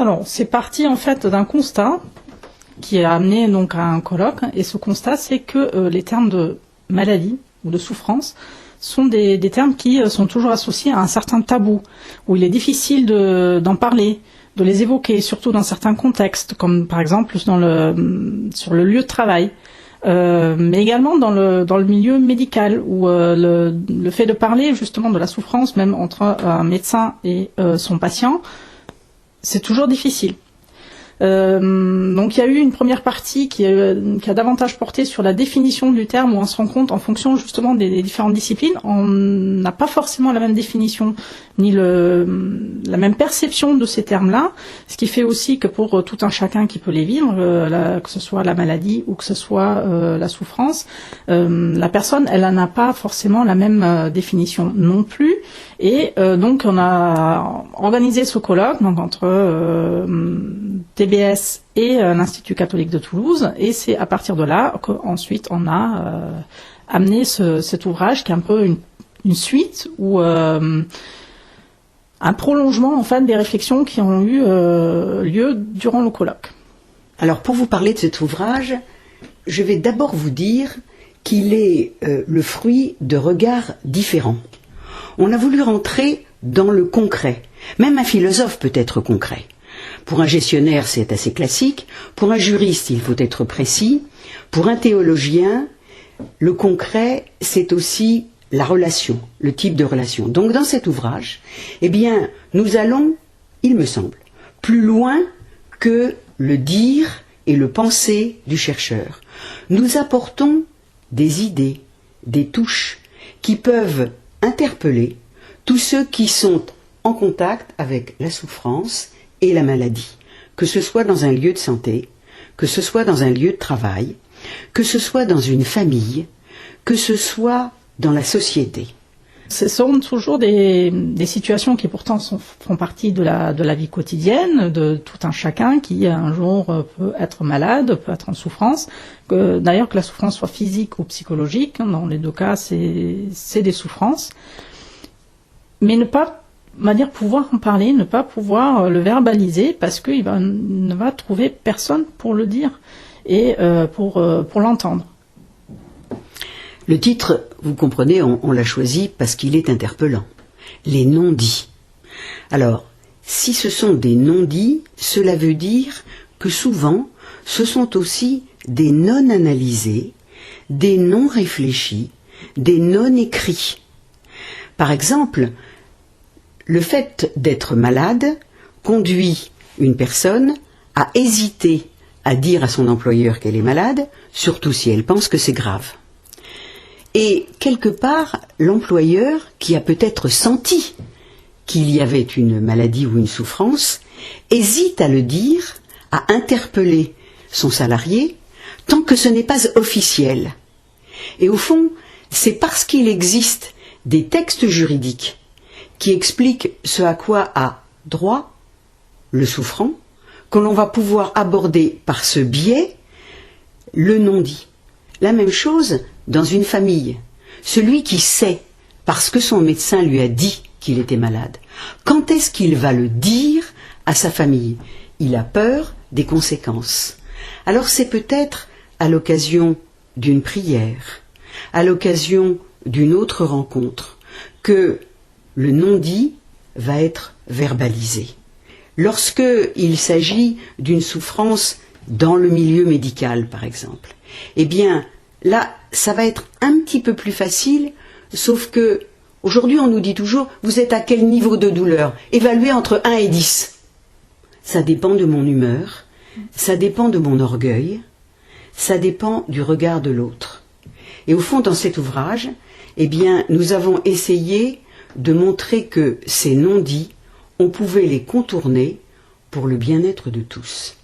Alors, c'est parti en fait d'un constat qui a amené donc à un colloque, et ce constat, c'est que les termes de maladie ou de souffrance sont des termes qui sont toujours associés à un certain tabou, où il est difficile d'en parler, de les évoquer, surtout dans certains contextes, comme par exemple sur le lieu de travail, mais également dans le milieu médical, où le fait de parler justement de la souffrance, même entre un médecin et son patient, c'est toujours difficile. Donc il y a eu une première partie qui a davantage porté sur la définition du terme, où on se rend compte en fonction justement des différentes disciplines, on n'a pas forcément la même définition ni la même perception de ces termes-là, ce qui fait aussi que pour tout un chacun qui peut les vivre, que ce soit la maladie ou que ce soit la souffrance, la personne elle n'a pas forcément la même définition non plus, et donc on a organisé ce colloque donc entre TBS et l'Institut catholique de Toulouse, et c'est à partir de là qu'ensuite on a amené cet ouvrage qui est un peu une suite ou un prolongement en fait des réflexions qui ont eu lieu durant le colloque. Alors pour vous parler de cet ouvrage, je vais d'abord vous dire qu'il est le fruit de regards différents. On a voulu rentrer dans le concret. Même un philosophe peut être concret. Pour un gestionnaire, c'est assez classique. Pour un juriste, il faut être précis. Pour un théologien, le concret, c'est aussi la relation, le type de relation. Donc dans cet ouvrage, eh bien, nous allons, il me semble, plus loin que le dire et le penser du chercheur. Nous apportons des idées, des touches qui peuvent interpeller tous ceux qui sont en contact avec la souffrance et la maladie, que ce soit dans un lieu de santé, que ce soit dans un lieu de travail, que ce soit dans une famille, que ce soit dans la société. Ce sont toujours des situations qui pourtant font partie de la vie quotidienne, de tout un chacun qui un jour peut être malade, peut être en souffrance. D'ailleurs que la souffrance soit physique ou psychologique, dans les deux cas c'est des souffrances. Mais ne pas pouvoir en parler, ne pas pouvoir le verbaliser, parce qu'il ne va trouver personne pour le dire et pour l'entendre. Le titre, vous comprenez, on l'a choisi parce qu'il est interpellant. Les non-dits. Alors, si ce sont des non-dits, cela veut dire que souvent, ce sont aussi des non-analysés, des non-réfléchis, des non-écrits. Par exemple, le fait d'être malade conduit une personne à hésiter à dire à son employeur qu'elle est malade, surtout si elle pense que c'est grave. Et quelque part, l'employeur, qui a peut-être senti qu'il y avait une maladie ou une souffrance, hésite à le dire, à interpeller son salarié, tant que ce n'est pas officiel. Et au fond, c'est parce qu'il existe des textes juridiques qui expliquent ce à quoi a droit le souffrant, que l'on va pouvoir aborder par ce biais le non-dit. La même chose dans une famille. Celui qui sait, parce que son médecin lui a dit qu'il était malade, quand est-ce qu'il va le dire à sa famille? Il a peur des conséquences. Alors c'est peut-être à l'occasion d'une prière, à l'occasion d'une autre rencontre, que le non-dit va être verbalisé. Lorsque il s'agit d'une souffrance dans le milieu médical, par exemple, eh bien, là, ça va être un petit peu plus facile, sauf que, aujourd'hui, on nous dit toujours, vous êtes à quel niveau de douleur? Évaluez entre 1 et 10. Ça dépend de mon humeur, ça dépend de mon orgueil, ça dépend du regard de l'autre. Et au fond, dans cet ouvrage, eh bien, nous avons essayé de montrer que ces non-dits, on pouvait les contourner pour le bien-être de tous.